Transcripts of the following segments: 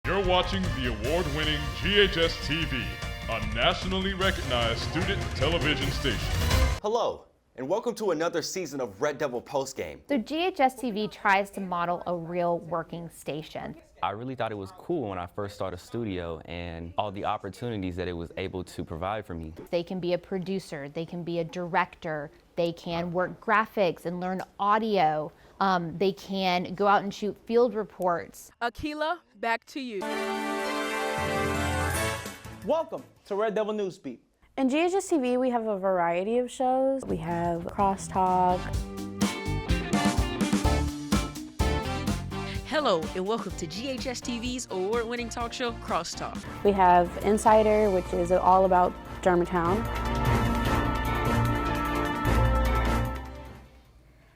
You're watching the award-winning GHS-TV, a nationally recognized student television station. Hello, and welcome to another season of Red Devil Postgame. So GHS-TV tries to model a real working station. I really thought it was cool when I first started studio and all the opportunities that it was able to provide for me. They can be a producer, they can be a director, they can work graphics and learn audio. They can go out and shoot field reports. Akila, back to you. Welcome to Red Devil Newsbeat. In GHS-TV, we have a variety of shows. We have Crosstalk. Hello, and welcome to GHS-TV's award-winning talk show, Crosstalk. We have Insider, which is all about Germantown.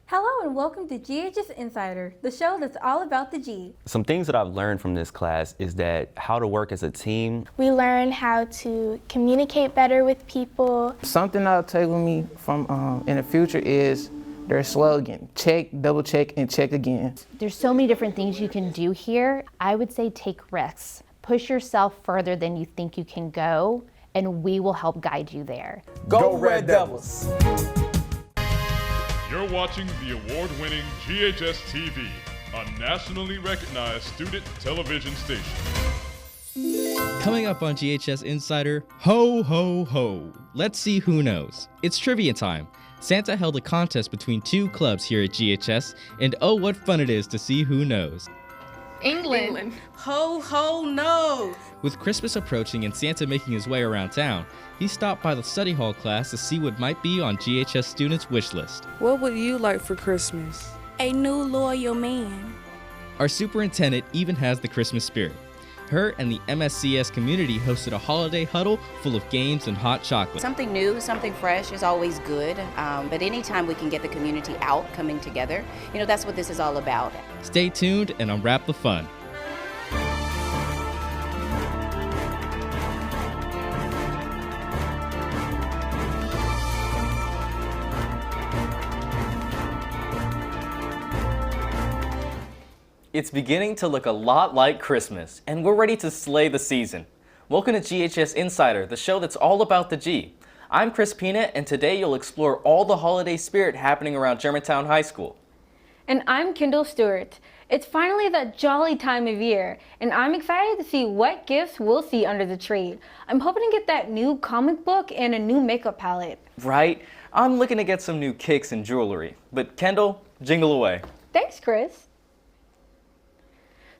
Hello and welcome to GHS Insider, the show that's all about the G. Some things that I've learned from this class is that how to work as a team. We learn how to communicate better with people. Something I'll take with me from in the future is their slogan, check, double check, and check again. There's so many different things you can do here. I would say take risks. Push yourself further than you think you can go, and we will help guide you there. Go Red Devils! You're watching the award-winning GHS-TV, a nationally recognized student television station. Coming up on GHS Insider, ho ho ho. Let's see who knows. It's trivia time. Santa held a contest between two clubs here at GHS, and oh what fun it is to see who knows. England. Ho, ho, no. With Christmas approaching and Santa making his way around town, he stopped by the study hall class to see what might be on GHS students' wish list. What would you like for Christmas? A new loyal man. Our superintendent even has the Christmas spirit. Her and the MSCS community hosted a holiday huddle full of games and hot chocolate. Something new, something fresh is always good, but anytime we can get the community out, coming together, that's what this is all about. Stay tuned and unwrap the fun. It's beginning to look a lot like Christmas, and we're ready to slay the season. Welcome to GHS Insider, the show that's all about the G. I'm Chris Peanut, and today you'll explore all the holiday spirit happening around Germantown High School. And I'm Kendall Stewart. It's finally that jolly time of year, and I'm excited to see what gifts we'll see under the tree. I'm hoping to get that new comic book and a new makeup palette. Right? I'm looking to get some new kicks and jewelry. But Kendall, jingle away. Thanks, Chris.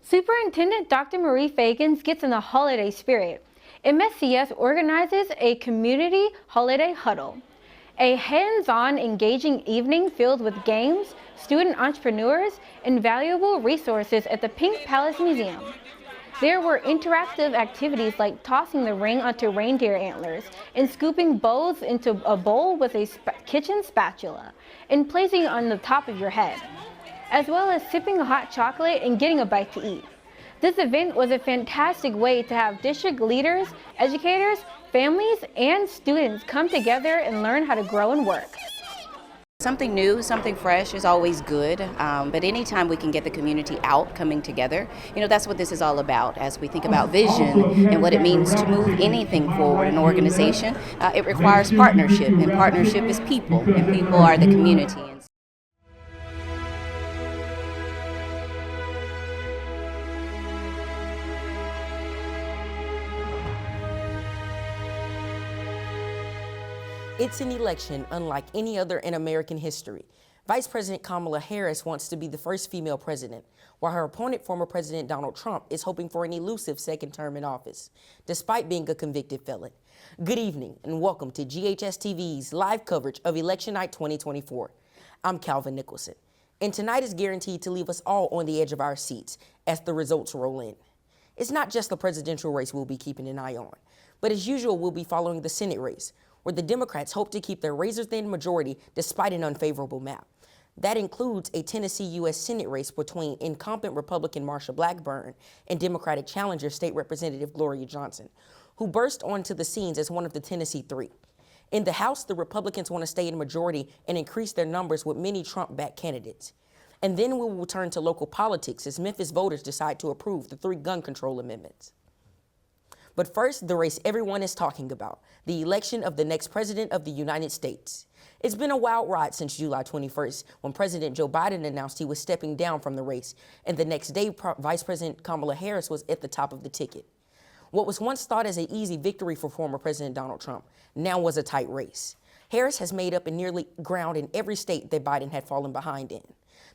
Superintendent Dr. Marie Fagans gets in the holiday spirit. MSCS organizes a community holiday huddle, a hands-on engaging evening filled with games, student entrepreneurs, and valuable resources at the Pink Palace Museum. There were interactive activities like tossing the ring onto reindeer antlers and scooping bows into a bowl with a kitchen spatula and placing it on the top of your head, as well as sipping hot chocolate and getting a bite to eat. This event was a fantastic way to have district leaders, educators, families, and students come together and learn how to grow and work. Something new, something fresh is always good, but anytime we can get the community out, coming together, that's what this is all about. As we think about vision and what it means to move anything forward in an organization, it requires partnership, and partnership is people, and people are the community. It's an election unlike any other in American history. Vice President Kamala Harris wants to be the first female president, while her opponent, former President Donald Trump, is hoping for an elusive second term in office, despite being a convicted felon. Good evening, and welcome to GHS-TV's live coverage of Election Night 2024. I'm Calvin Nicholson, and tonight is guaranteed to leave us all on the edge of our seats as the results roll in. It's not just the presidential race we'll be keeping an eye on, but as usual, we'll be following the Senate race, where the Democrats hope to keep their razor-thin majority despite an unfavorable map. That includes a Tennessee U.S. Senate race between incumbent Republican Marsha Blackburn and Democratic challenger State Representative Gloria Johnson, who burst onto the scenes as one of the Tennessee Three. In the House, the Republicans want to stay in majority and increase their numbers with many Trump-backed candidates. And then we will turn to local politics as Memphis voters decide to approve the 3 gun control amendments. But first, the race everyone is talking about, the election of the next president of the United States. It's been a wild ride since July 21st, when President Joe Biden announced he was stepping down from the race, and the next day, Vice President Kamala Harris was at the top of the ticket. What was once thought as an easy victory for former President Donald Trump now was a tight race. Harris has made up and nearly ground in every state that Biden had fallen behind in.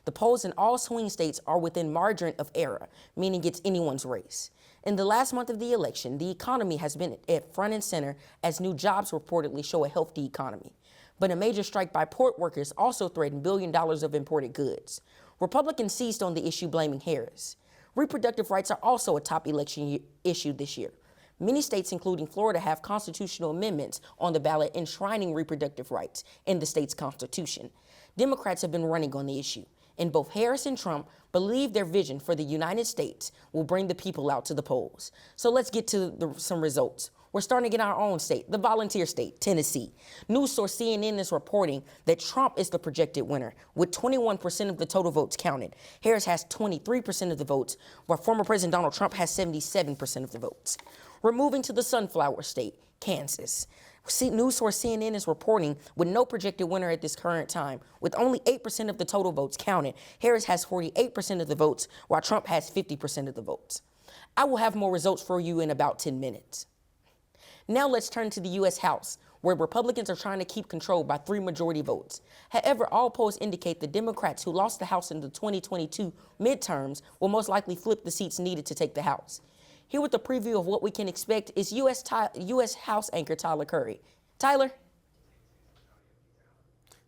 The polls in all swing states are within margin of error, meaning it's anyone's race. In the last month of the election, the economy has been at front and center as new jobs reportedly show a healthy economy. But a major strike by port workers also threatened $1 billion of imported goods. Republicans seized on the issue, blaming Harris. Reproductive rights are also a top election issue this year. Many states, including Florida, have constitutional amendments on the ballot enshrining reproductive rights in the state's constitution. Democrats have been running on the issue, and both Harris and Trump believe their vision for the United States will bring the people out to the polls. So let's get to some results. We're starting in our own state, the volunteer state, Tennessee. News source CNN is reporting that Trump is the projected winner, with 21% of the total votes counted. Harris has 23% of the votes, while former President Donald Trump has 77% of the votes. We're moving to the Sunflower State, Kansas. News source CNN is reporting with no projected winner at this current time. With only 8% of the total votes counted, Harris has 48% of the votes, while Trump has 50% of the votes. I will have more results for you in about 10 minutes. Now let's turn to the U.S. House, where Republicans are trying to keep control by 3 majority votes. However, all polls indicate the Democrats who lost the House in the 2022 midterms will most likely flip the seats needed to take the House. Here with the preview of what we can expect is U.S. House anchor Tyler Curry. Tyler?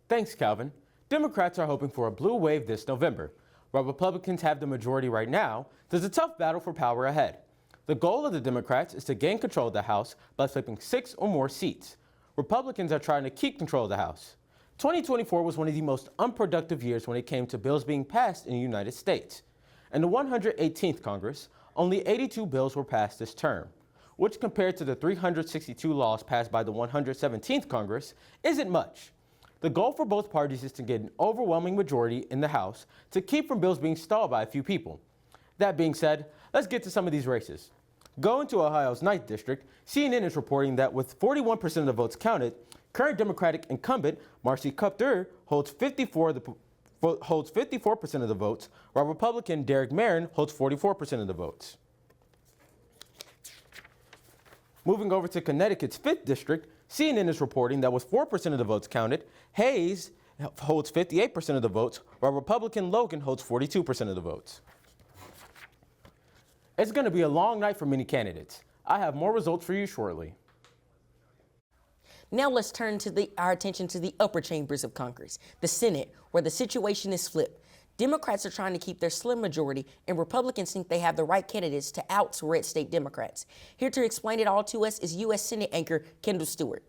Thanks, Calvin. Democrats are hoping for a blue wave this November. While Republicans have the majority right now, there's a tough battle for power ahead. The goal of the Democrats is to gain control of the House by flipping 6 or more seats. Republicans are trying to keep control of the House. 2024 was one of the most unproductive years when it came to bills being passed in the United States. In the 118th Congress, only 82 bills were passed this term, which compared to the 362 laws passed by the 117th Congress isn't much. The goal for both parties is to get an overwhelming majority in the House to keep from bills being stalled by a few people. That being said, let's get to some of these races. Going to Ohio's 9th District, CNN is reporting that with 41% of the votes counted, current Democratic incumbent Marcy Kupfer holds 54% of the votes, while Republican Derek Merrin holds 44% of the votes. Moving over to Connecticut's 5th District, CNN is reporting that with 4% of the votes counted, Hayes holds 58% of the votes, while Republican Logan holds 42% of the votes. It's going to be a long night for many candidates. I have more results for you shortly. Now let's turn our attention to the upper chambers of Congress, the Senate, where the situation is flipped. Democrats are trying to keep their slim majority, and Republicans think they have the right candidates to oust red state Democrats. Here to explain it all to us is U.S. Senate anchor Kendall Stewart.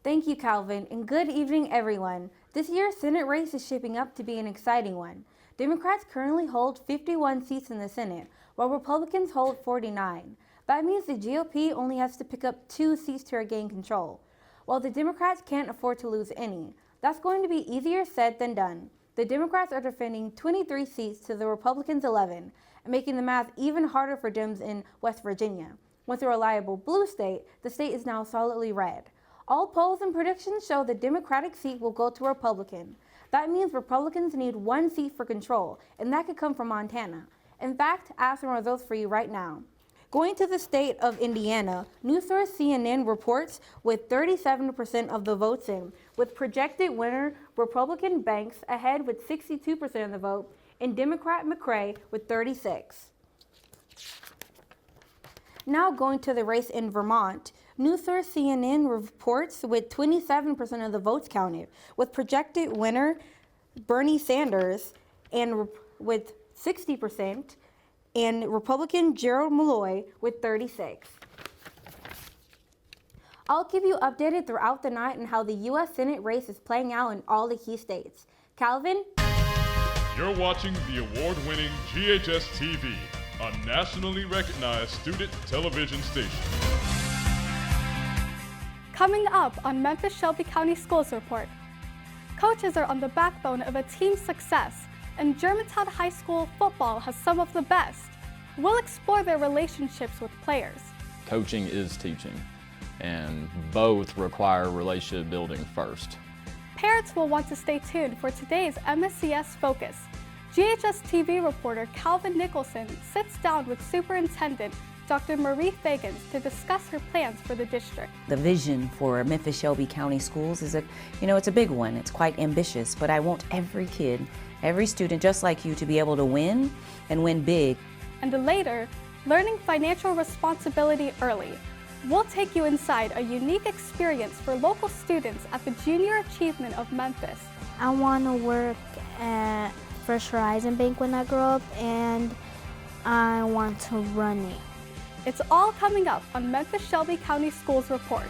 Thank you, Calvin, and good evening, everyone. This year's Senate race is shaping up to be an exciting one. Democrats currently hold 51 seats in the Senate, while Republicans hold 49. That means the GOP only has to pick up 2 seats to regain control. While the Democrats can't afford to lose any, that's going to be easier said than done. The Democrats are defending 23 seats to the Republicans' 11, and making the math even harder for Dems in West Virginia. Once a reliable blue state, the state is now solidly red. All polls and predictions show the Democratic seat will go to Republican. That means Republicans need 1 seat for control, and that could come from Montana. In fact, I have some results for you right now. Going to the state of Indiana, news source CNN reports with 37% of the votes in, with projected winner Republican Banks ahead with 62% of the vote, and Democrat McCray with 36%. Now going to the race in Vermont, news source CNN reports with 27% of the votes counted, with projected winner Bernie Sanders and with 60%, and Republican Gerald Malloy with 36%. I'll keep you updated throughout the night on how the U.S. Senate race is playing out in all the key states. Calvin? You're watching the award-winning GHS-TV, a nationally recognized student television station. Coming up on Memphis-Shelby County Schools Report. Coaches are on the backbone of a team's success, and Germantown High School football has some of the best. We'll explore their relationships with players. Coaching is teaching, and both require relationship building first. Parents will want to stay tuned for today's MSCS Focus. GHS-TV reporter Calvin Nicholson sits down with Superintendent Dr. Marie Fagans to discuss her plans for the district. The vision for Memphis-Shelby County Schools is it's a big one. It's quite ambitious, but I want every kid, every student just like you to be able to win and win big. And later, learning financial responsibility early. We'll take you inside a unique experience for local students at the Junior Achievement of Memphis. I want to work at First Horizon Bank when I grow up, and I want to run it. It's all coming up on Memphis-Shelby County Schools Report.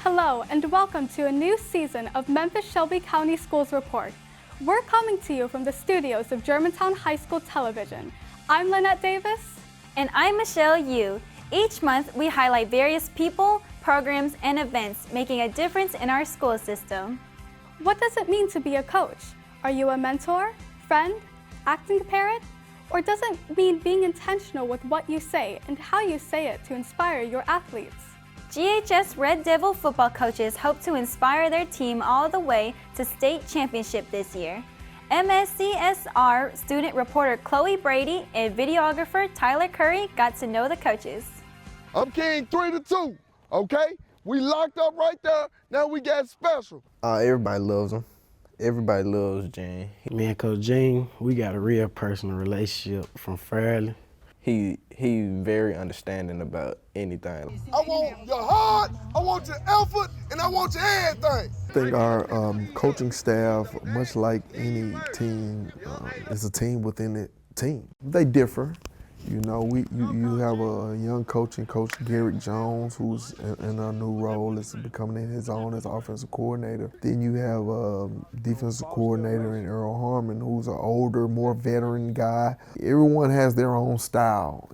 Hello and welcome to a new season of Memphis-Shelby County Schools Report. We're coming to you from the studios of Germantown High School Television. I'm Lynette Davis. And I'm Michelle Yu. Each month we highlight various people, programs, and events making a difference in our school system. What does it mean to be a coach? Are you a mentor, friend, acting parent? Or does it mean being intentional with what you say and how you say it to inspire your athletes? GHS Red Devil football coaches hope to inspire their team all the way to state championship this year. MSCSR student reporter Chloe Brady and videographer Tyler Curry got to know the coaches. I'm King 3-2, okay? We locked up right there, now we got special. Everybody loves him. Everybody loves Gene. Me and Coach Gene, we got a real personal relationship from fairly. He very understanding about anything. I want your heart, I want your effort, and I want your everything. I think our coaching staff, much like any team, is a team within a team. They differ. You know, you have a young coach in Coach Garrett Jones, who's in a new role, is becoming his own as offensive coordinator. Then you have a defensive coordinator in Earl Harmon, who's an older, more veteran guy. Everyone has their own style.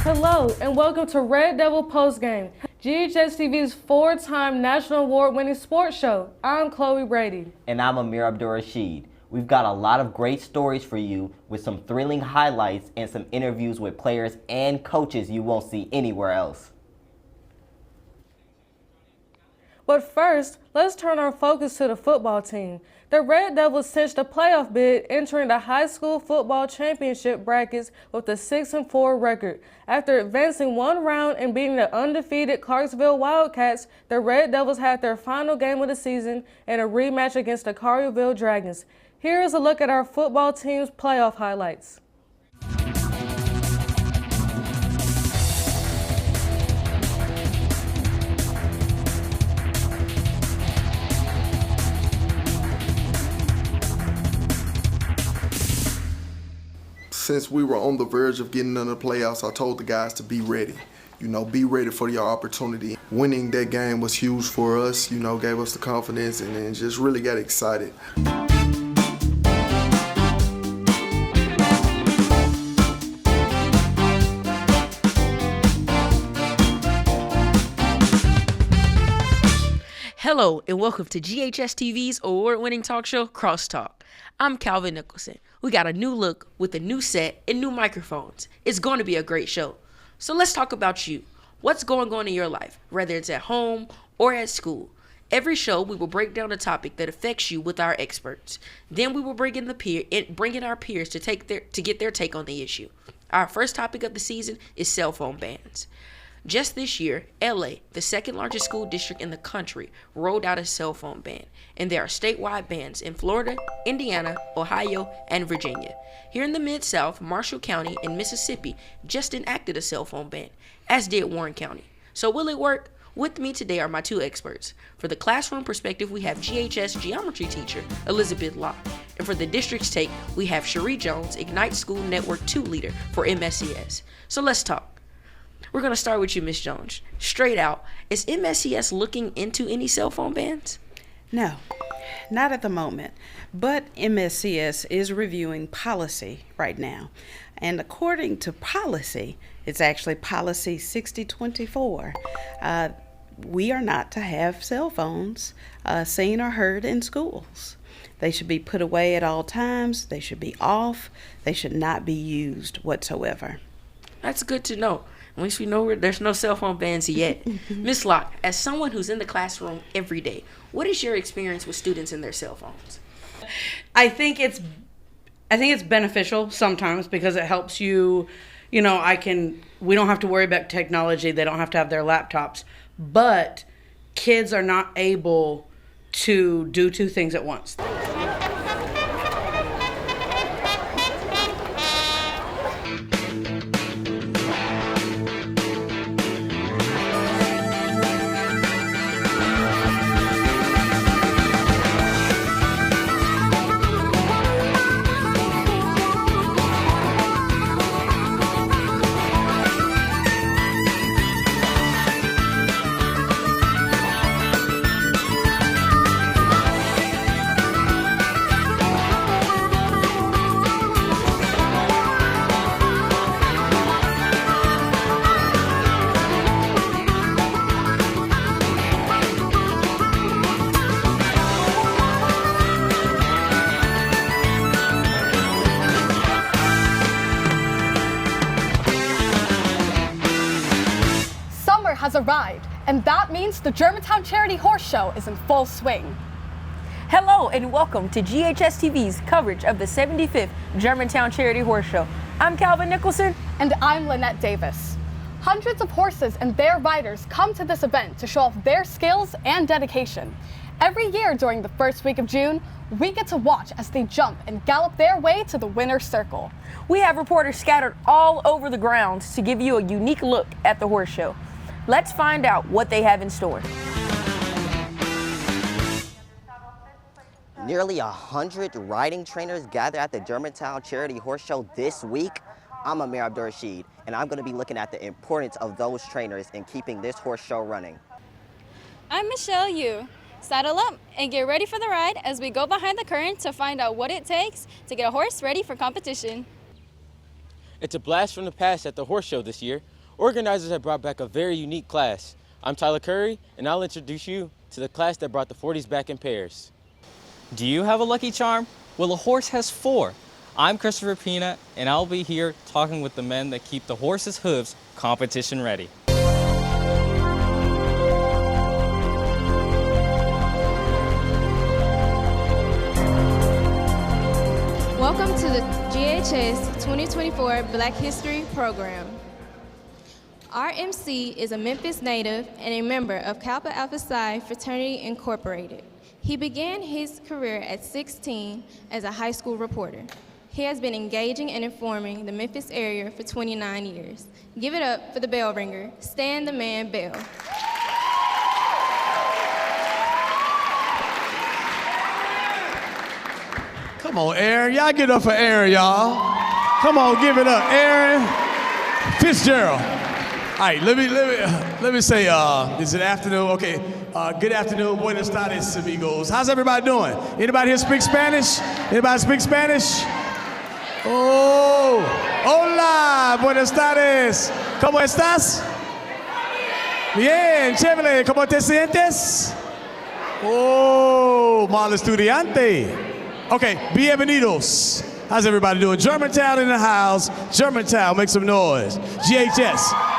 Hello and welcome to Red Devil Postgame, GHS-TV's four-time national award-winning sports show. I'm Chloe Brady. And I'm Amir Abdur-Rashid. We've got a lot of great stories for you with some thrilling highlights and some interviews with players and coaches you won't see anywhere else. But first, let's turn our focus to the football team. The Red Devils cinched a playoff bid, entering the high school football championship brackets with a 6-4 record. After advancing one round and beating the undefeated Clarksville Wildcats, the Red Devils had their final game of the season in a rematch against the Collierville Dragons. Here is a look at our football team's playoff highlights. Since we were on the verge of getting into the playoffs, I told the guys to be ready. You know, be ready for your opportunity. Winning that game was huge for us, you know, gave us the confidence and just really got excited. Hello and welcome to GHS-TV's award-winning talk show, Crosstalk. I'm Calvin Nicholson. We got a new look with a new set and new microphones. It's going to be a great show. So let's talk about you. What's going on in your life, whether it's at home or at school? Every show, we will break down a topic that affects you with our experts. Then we will bring in our peers to get their take on the issue. Our first topic of the season is cell phone bans. Just this year, LA, the second largest school district in the country, rolled out a cell phone ban, and there are statewide bans in Florida, Indiana, Ohio, and Virginia. Here in the Mid-South, Marshall County and Mississippi just enacted a cell phone ban, as did Warren County. So will it work? With me today are my two experts. For the classroom perspective, we have GHS geometry teacher, Elizabeth Locke. And for the district's take, we have Cherie Jones, Ignite School Network 2 leader for MSCS. So let's talk. We're going to start with you, Ms. Jones. Straight out, is MSCS looking into any cell phone bans? No, not at the moment. But MSCS is reviewing policy right now. And according to policy, it's actually policy 6024. We are not to have cell phones seen or heard in schools. They should be put away at all times. They should be off. They should not be used whatsoever. That's good to know. At least we know there's no cell phone bans yet. Ms. Locke, as someone who's in the classroom every day, what is your experience with students and their cell phones? I think it's beneficial sometimes because it helps you, we don't have to worry about technology. They don't have to have their laptops. But kids are not able to do two things at once. Has arrived, and that means the Germantown Charity Horse Show is in full swing. Hello and welcome to GHS-TV's coverage of the 75th Germantown Charity Horse Show. I'm Calvin Nicholson. And I'm Lynette Davis. Hundreds of horses and their riders come to this event to show off their skills and dedication. Every year during the first week of June, we get to watch as they jump and gallop their way to the winner's circle. We have reporters scattered all over the grounds to give you a unique look at the horse show. Let's find out what they have in store. Nearly 100 riding trainers gather at the Germantown Charity Horse Show this week. I'm Amir Abdur-Rashid, and I'm going to be looking at the importance of those trainers in keeping this horse show running. I'm Michelle Yu. Saddle up and get ready for the ride as we go behind the curtain to find out what it takes to get a horse ready for competition. It's a blast from the past at the horse show this year. Organizers have brought back a very unique class. I'm Tyler Curry, and I'll introduce you to the class that brought the 40s back in pairs. Do you have a lucky charm? Well, a horse has 4. I'm Christopher Pina, and I'll be here talking with the men that keep the horse's hooves competition ready. Welcome to the GHS 2024 Black History Program. Our MC is a Memphis native and a member of Kappa Alpha Psi Fraternity Incorporated. He began his career at 16 as a high school reporter. He has been engaging and informing the Memphis area for 29 years. Give it up for the bell ringer, Stan the Man Bell. Come on, Aaron. Y'all get up for Aaron, y'all. Come on, give it up. Aaron Fitzgerald. All right, let me say, is it afternoon? Okay, good afternoon, buenas tardes, amigos. How's everybody doing? Anybody here speak Spanish? Anybody speak Spanish? Oh, hola, buenas tardes. ¿Cómo estás? Bien, chévere. ¿Cómo te sientes? Oh, mal estudiante. Okay, bienvenidos. How's everybody doing? Germantown in the house. Germantown, make some noise. GHS.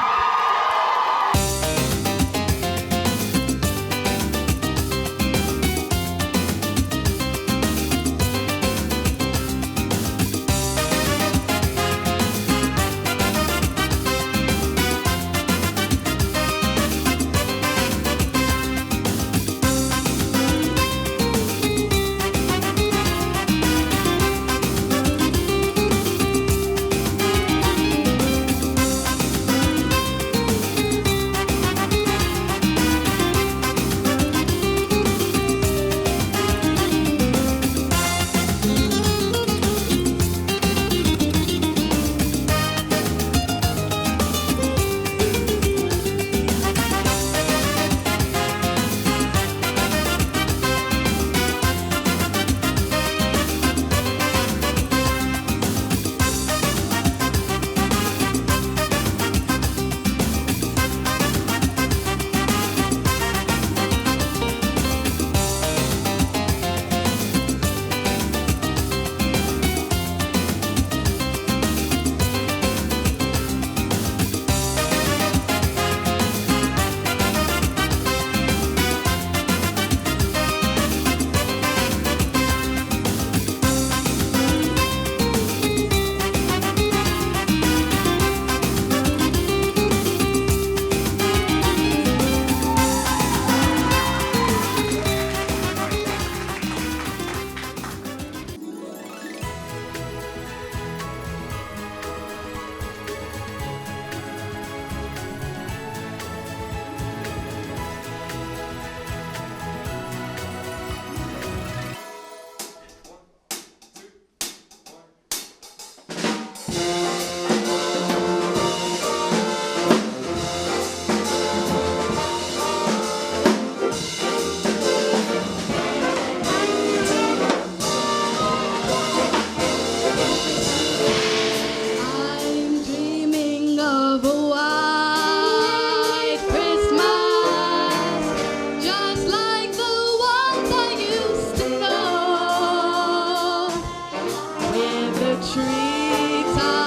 treetop.